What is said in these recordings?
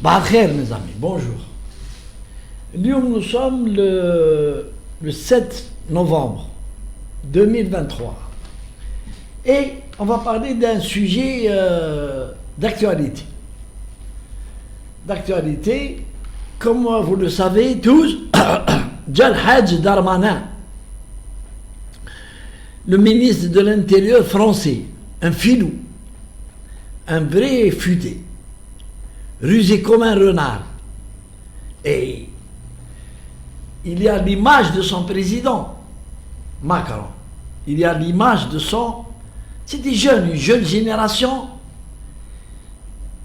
Sabah al-khair, mes amis, bonjour. Nous sommes le 7 novembre 2023 et on va parler d'un sujet d'actualité. D'actualité, comme vous le savez tous, Jal Hadj Darmanin, le ministre de l'Intérieur français, un filou, un vrai futé, rusé comme un renard. Et il y a l'image de son président, Macron. Il y a l'image de son... C'est des jeunes, une jeune génération.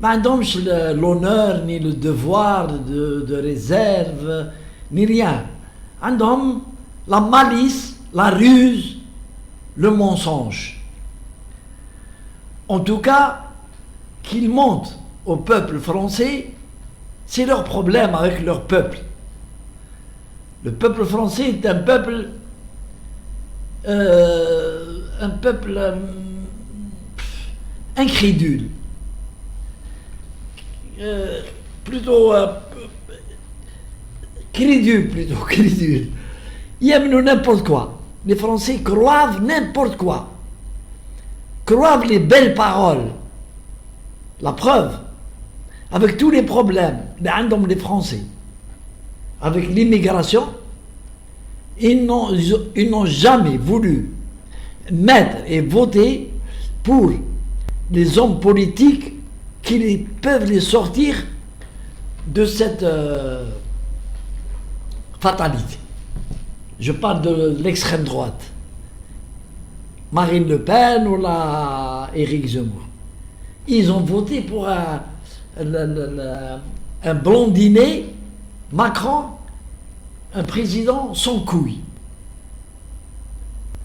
Madame, l'honneur, ni le devoir de réserve, ni rien. Madame, la malice, la ruse, le mensonge. En tout cas, qu'ils montrent au peuple français, c'est leur problème avec leur peuple. Le peuple français est un peuple incrédule, crédule. Ils aiment n'importe quoi. Les Français croient n'importe quoi. Croient les belles paroles. La preuve, avec tous les problèmes des Français, avec l'immigration, ils n'ont jamais voulu mettre et voter pour les hommes politiques qui peuvent les sortir de cette fatalité. Je parle de l'extrême droite. Marine Le Pen ou Éric Zemmour. Ils ont voté pour un blondinet, Macron, un président sans couilles.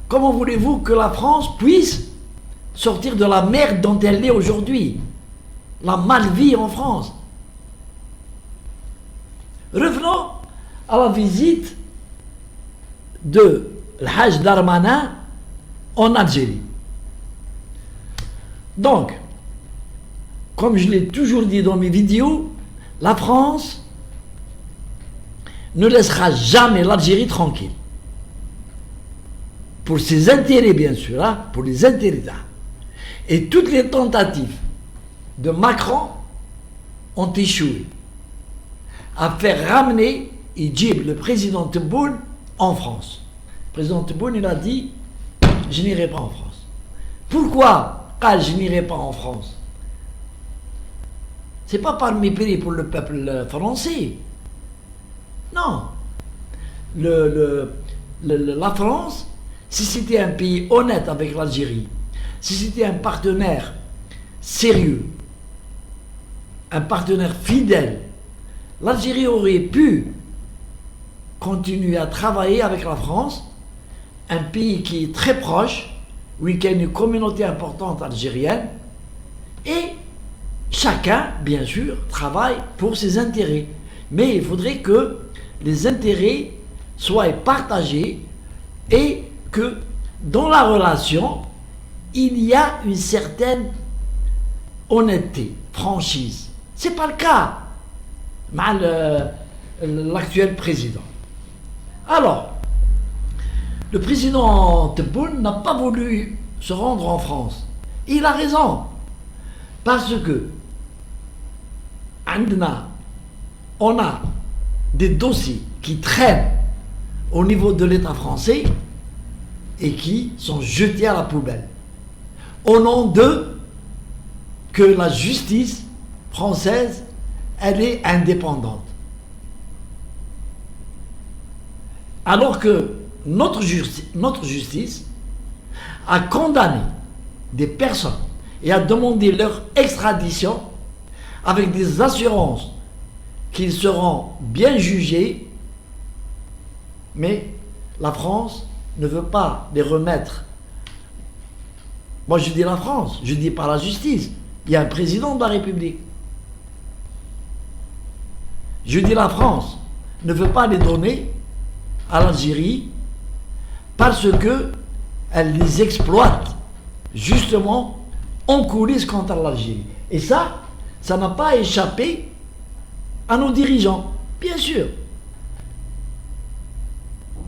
Comment voulez-vous que la France puisse sortir de la merde dont elle est aujourd'hui? La mal-vie en France. Revenons à la visite de Hadj Darmanin en Algérie. Donc, comme je l'ai toujours dit dans mes vidéos, la France ne laissera jamais l'Algérie tranquille. Pour ses intérêts, bien sûr, hein, pour les intérêts. Et toutes les tentatives de Macron ont échoué à faire ramener Idjib, le président Tebboune, en France. Le président Tebboune, il a dit « Je n'irai pas en France ». Pourquoi je n'irai pas en France? C'est pas par mépris pour le peuple français. Non. La France, si c'était un pays honnête avec l'Algérie, si c'était un partenaire sérieux, un partenaire fidèle, l'Algérie aurait pu continuer à travailler avec la France, un pays qui est très proche, où il y a une communauté importante algérienne, et chacun, bien sûr, travaille pour ses intérêts. Mais il faudrait que les intérêts soient partagés et que dans la relation, il y a une certaine honnêteté, franchise. Ce n'est pas le cas avec l'actuel président. Alors, le président Tebboune n'a pas voulu se rendre en France. Il a raison. Parce que on a des dossiers qui traînent au niveau de l'État français et qui sont jetés à la poubelle. Au nom de que la justice française, elle est indépendante. Alors que notre justice a condamné des personnes et a demandé leur extradition avec des assurances qu'ils seront bien jugés, mais la France ne veut pas les remettre. Moi je dis la France, je dis pas la justice. Il y a un président de la République. Je dis la France ne veut pas les donner à l'Algérie parce que elle les exploite justement en coulisses contre l'Algérie. Et ça n'a pas échappé à nos dirigeants, bien sûr.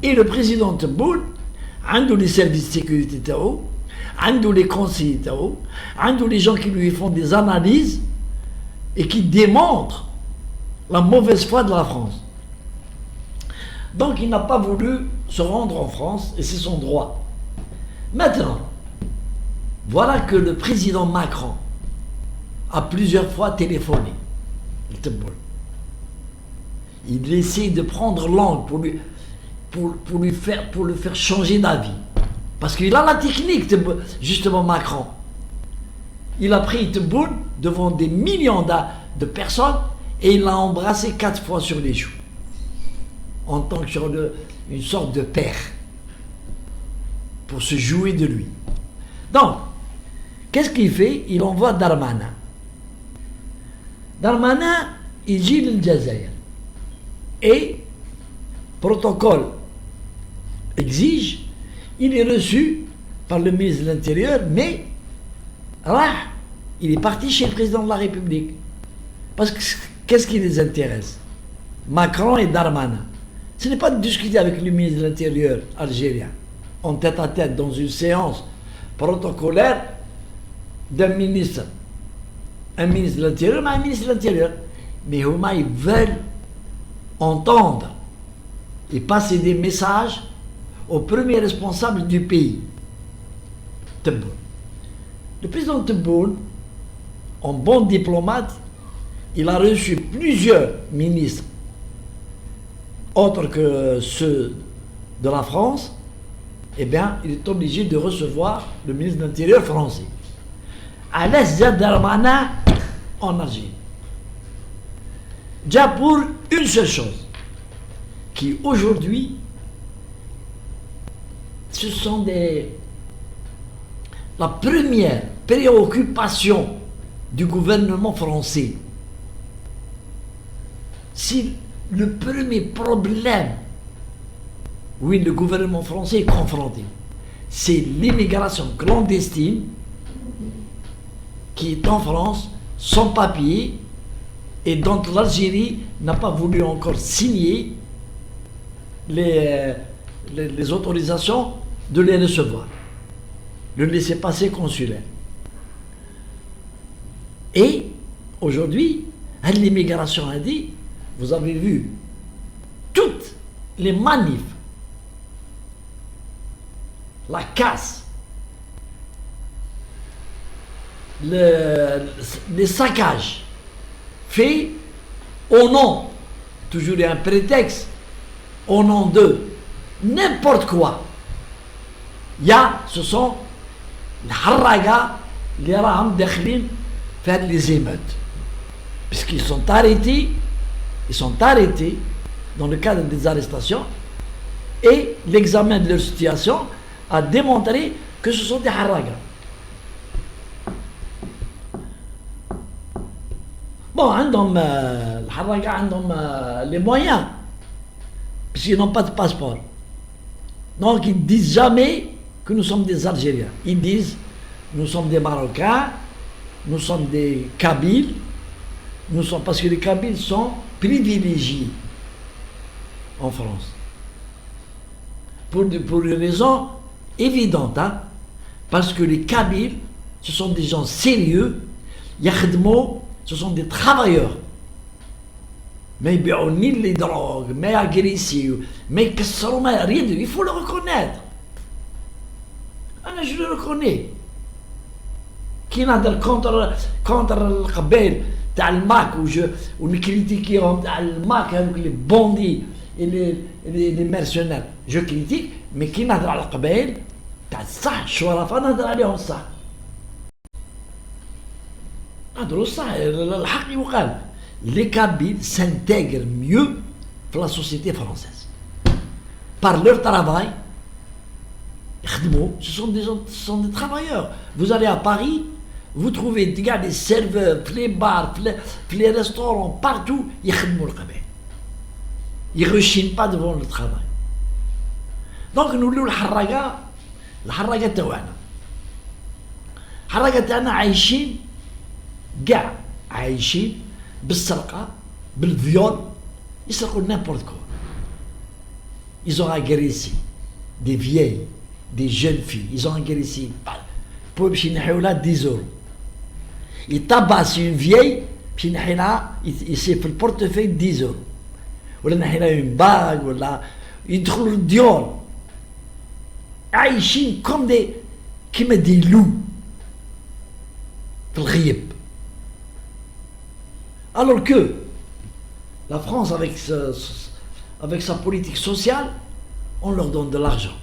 Et le président Tebboune, عنده les services de sécurité تاعو, عنده les conseillers تاعو, عنده les gens qui lui font des analyses et qui démontrent la mauvaise foi de la France. Donc il n'a pas voulu se rendre en France et c'est son droit. Maintenant, voilà que le président Macron a plusieurs fois téléphoné. Il essaie de prendre l'angle pour le faire changer d'avis. Parce qu'il a la technique, justement Macron. Il a pris Tebboune devant des millions de personnes et il l'a embrassé 4 fois sur les joues. En tant que une sorte de père. Pour se jouer de lui. Donc, qu'est-ce qu'il fait? Il envoie Darmanin. Darmanin, il gît le Jazair. Et, protocole exige, il est reçu par le ministre de l'Intérieur, mais là, il est parti chez le président de la République. Parce que qu'est-ce qui les intéresse? Macron et Darmanin. Ce n'est pas de discuter avec le ministre de l'Intérieur algérien, en tête à tête, dans une séance protocolaire d'un ministre. Un ministre de l'Intérieur, mais un ministre de l'Intérieur. Mais ils veulent entendre et passer des messages au premier responsable du pays, Tebboune. Le président Tebboune, en bon diplomate, il a reçu plusieurs ministres, autres que ceux de la France. Eh bien, il est obligé de recevoir le ministre de l'Intérieur français. À l'Est Darmanin en Algérie. Déjà pour une seule chose, qui aujourd'hui, ce sont la première préoccupation du gouvernement français. Si le premier problème, oui, le gouvernement français est confronté, c'est l'immigration clandestine qui est en France, sans papier, et dont l'Algérie n'a pas voulu encore signer les autorisations de les recevoir, le laissez-passer consulaire. Et aujourd'hui, l'immigration a dit, vous avez vu, toutes les manifs, la casse, les saccages faits au nom, toujours un prétexte, au nom de n'importe quoi. Ce sont les harraga, les raham dakhlin faire les émeutes. Puisqu'ils sont arrêtés, dans le cadre des arrestations, et l'examen de leur situation a démontré que ce sont des harraga. Bon, les harraga ont les moyens, puisqu'ils n'ont pas de passeport. Donc ils ne disent jamais que nous sommes des Algériens. Ils disent, nous sommes des Marocains, nous sommes des Kabyles, parce que les Kabyles sont privilégiés en France. Pour une raison évidente, parce que les Kabyles, ce sont des gens sérieux, yakhdmo, ce sont des travailleurs. Mais ils ne ni les drogues, mais agressifs, mais rien, il faut le reconnaître. Je le reconnais. Qui n'a contre le Kabyle, le MAC, où nous critiquons le MAC, les bandits et les mercenaires. Je critique, mais qui n'a pas le Kabyle, ça, je suis à la fin de ça. Les Kabyles s'intègrent mieux dans la société française. Par leur travail, ce sont des travailleurs. Vous allez à Paris, vous trouvez des serveurs, les bars, les restaurants, partout, ils ne rechignent pas devant le travail. Donc nous le harraga تاعنا. الحراقة تاعنا عايشين بالسرقة بالفيول يسرقوا n'importe quoi. Ils ont agressé des vieilles, des jeunes filles. Ils ont agressé pour 10 euros. Ils tabassent une vieille, puis il s'est fait le portefeuille 10 euros. Ou là, une bague, ou là, ils trouvent le diol. عايشين comme des loups. في الغيب. Alors que la France, avec sa politique sociale, on leur donne de l'argent.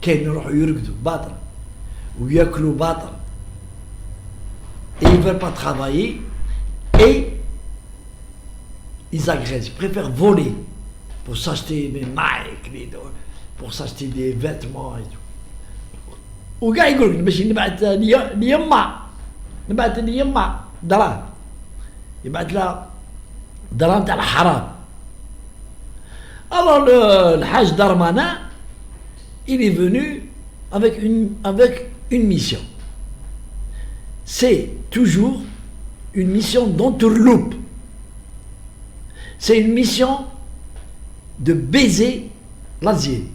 كاين يروحوا يرقدوا باطل وياكلوا باطل. Et ils ne veulent pas travailler et ils agressent. Ils préfèrent voler pour s'acheter des Nike, pour s'acheter des vêtements et tout. وقاعد يقول لك باش نبعث ليما دراهم يبعث لها دراهم تاع الحرام. Alors le Hajj Darmanin, il est venu avec une mission. C'est toujours une mission d'entourloupe. C'est une mission de baiser l'Algérie.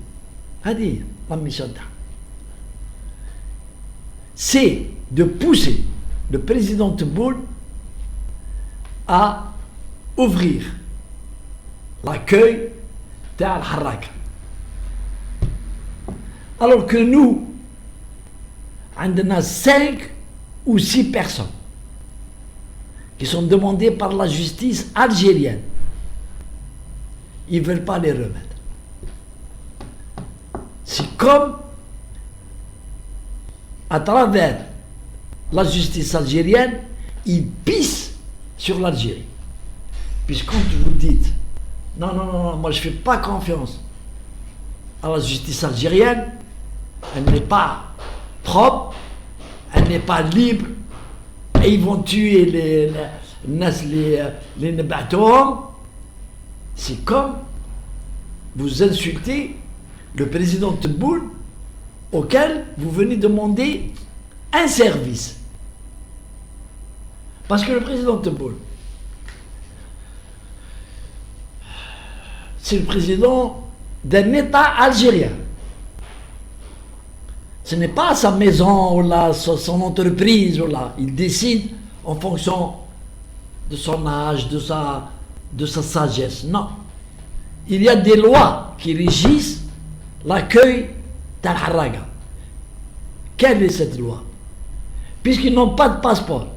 هذه la mission تاعها. C'est de pousser le président Tebboune à ouvrir l'accueil تاع الحراكة. Alors que nous, عندنا 5 ou 6 personnes qui sont demandées par la justice algérienne. Ils ne veulent pas les remettre. C'est comme à travers la justice algérienne, ils pissent sur l'Algérie. Puisque quand vous dites non, moi je ne fais pas confiance à la justice algérienne, elle n'est pas propre, elle n'est pas libre, et ils vont tuer les Nebatouhom. C'est comme vous insultez le président Tebboune auquel vous venez demander un service. Parce que le président Tebboune, c'est le président d'un État algérien. Ce n'est pas sa maison ou là, son entreprise ou là. Il décide en fonction de son âge, de sa sagesse. Non. Il y a des lois qui régissent l'accueil d'Al-Harraga. Quelle est cette loi? Puisqu'ils n'ont pas de passeport.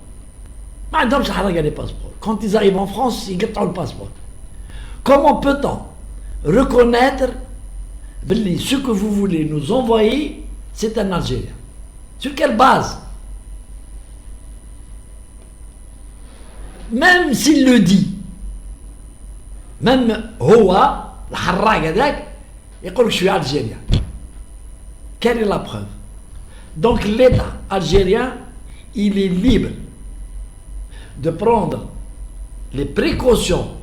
Madame Al-Harraga les passeports. Quand ils arrivent en France, ils gardent le passeport. Comment peut-on reconnaître ce que vous voulez nous envoyer, c'est un Algérien? Sur quelle base? Même s'il le dit, même Hoa, le Harraga dak, il dit que je suis algérien. Quelle est la preuve? Donc l'État algérien, il est libre de prendre les précautions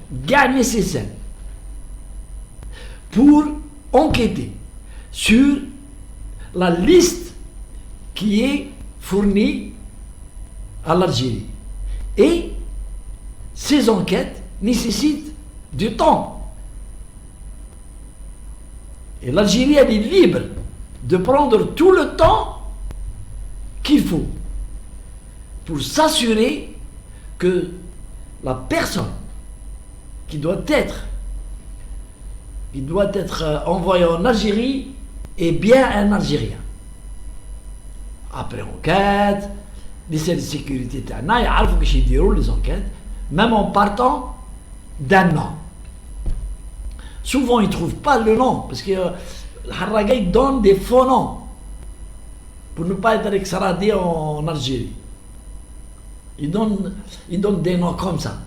nécessaires pour enquêter sur la liste qui est fournie à l'Algérie. Et ces enquêtes nécessitent du temps. Et l'Algérie, elle est libre de prendre tout le temps qu'il faut pour s'assurer que la personne qui doit être envoyée en Algérie est bien un Algérien. Après enquête, les services de sécurité, ils déroulent les enquêtes, même en partant d'un nom. Souvent, ils ne trouvent pas le nom, parce que Harraga donne des faux noms pour ne pas être extradé en Algérie. Ils donnent des noms comme ça.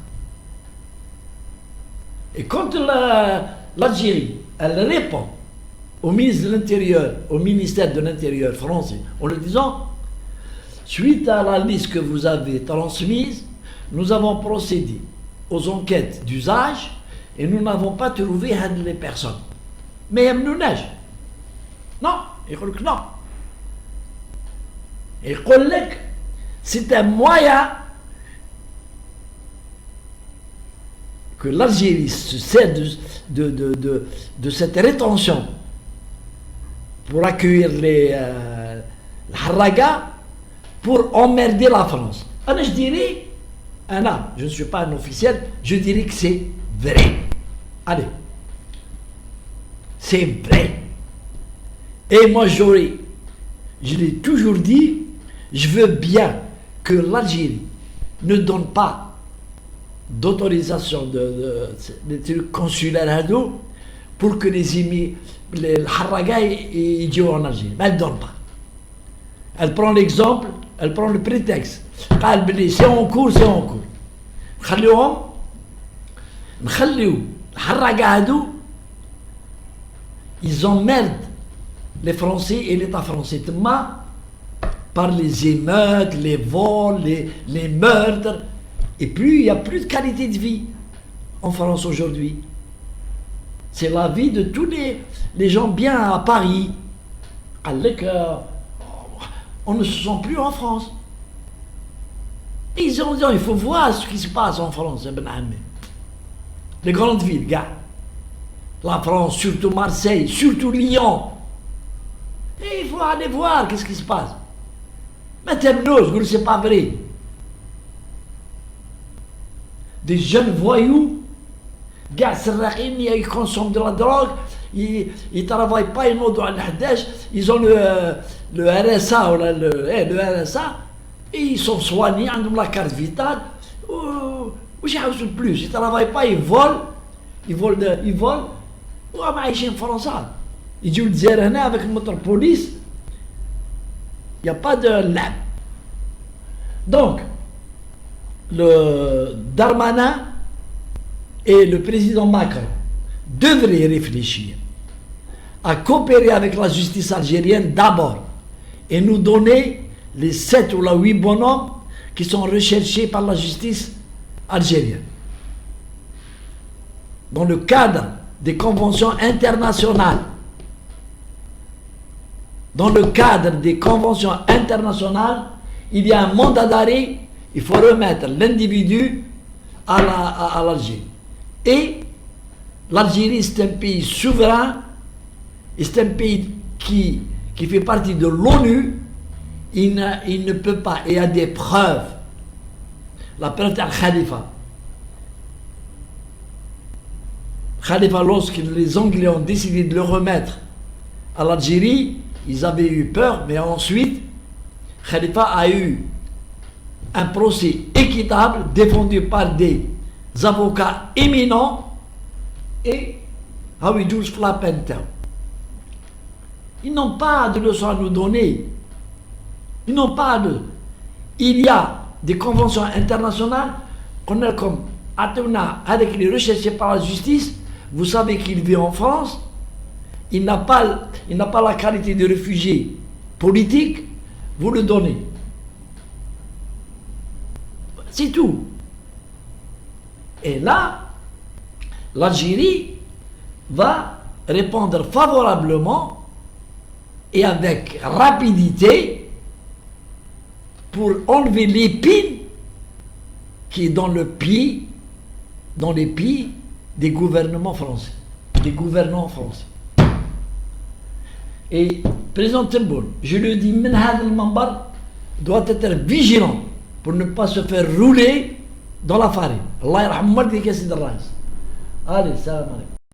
Et quand l'Algérie, elle répond au ministre de l'Intérieur, au ministère de l'Intérieur français, en lui disant, suite à la liste que vous avez transmise, nous avons procédé aux enquêtes d'usage et nous n'avons pas trouvé les personnes. Mais nous neige. Non, il dit que non. Il dit que c'est un moyen que l'Algérie se sert de cette rétention pour accueillir les Harraga, pour emmerder la France. Alors je dirais, je ne suis pas un officiel, je dirais que c'est vrai. Allez, c'est vrai. Et moi je l'ai toujours dit, je veux bien que l'Algérie ne donne pas d'autorisation de trucs consulaires pour que les Harraga ils disent en Algérie. Mais elle ne donne pas. Elle prend l'exemple, elle prend le prétexte. C'est en cours, c'est en cours. نخليو الحراقة هادو ils emmerdent les Français et l'État français par les émeutes, les vols, les meurtres. Et puis il n'y a plus de qualité de vie en France aujourd'hui. C'est la vie de tous les gens bien à Paris. On ne se sent plus en France. Et ils ont dit, il faut voir ce qui se passe en France. Les grandes villes, gars. La France, surtout Marseille, surtout Lyon. Et il faut aller voir qu'est-ce qui se passe. Mais c'est pas vrai. Des jeunes voyous, gars, ils consomment de la drogue, ils ne travaillent pas, ils ont le RSA, le RSA, et ils sont soignés, ils ont la carte vitale. De plus, ils ne travaillent pas, ils volent. Ou à en France. Ils disent avec notre police, il n'y a pas de lab. Donc, le Darmanin et le président Macron devraient réfléchir à coopérer avec la justice algérienne d'abord et nous donner les 7 ou 8 bonhommes qui sont recherchés par la justice algérienne. Dans le cadre des conventions internationales. Dans le cadre des conventions internationales, il y a un mandat d'arrêt, il faut remettre l'individu à l'Algérie. Et l'Algérie, c'est un pays souverain, et c'est un pays qui fait partie de l'ONU. Il ne peut pas, et il y a des preuves. La preuve d'Al-Khalifa. Khalifa, lorsque les Anglais ont décidé de le remettre à l'Algérie, ils avaient eu peur, mais ensuite, Khalifa a eu un procès équitable, défendu par des avocats éminents, et ils n'ont pas de leçon à nous donner. Ils n'ont pas de... Il y a des conventions internationales qu'on a comme Atuna, avec les recherchés par la justice. Vous savez qu'il vit en France, il n'a pas la qualité de réfugié politique, vous le donnez. C'est tout. Et là, l'Algérie va répondre favorablement et avec rapidité pour enlever l'épine qui est dans les pieds des gouvernements français, des gouvernants français. Et président Tebboune, je le dis, Menhad al-Mambar doit être vigilant pour ne pas se faire rouler dans la farine. Allah yarham mardi kassid al-rais. Allez, salam alaikum.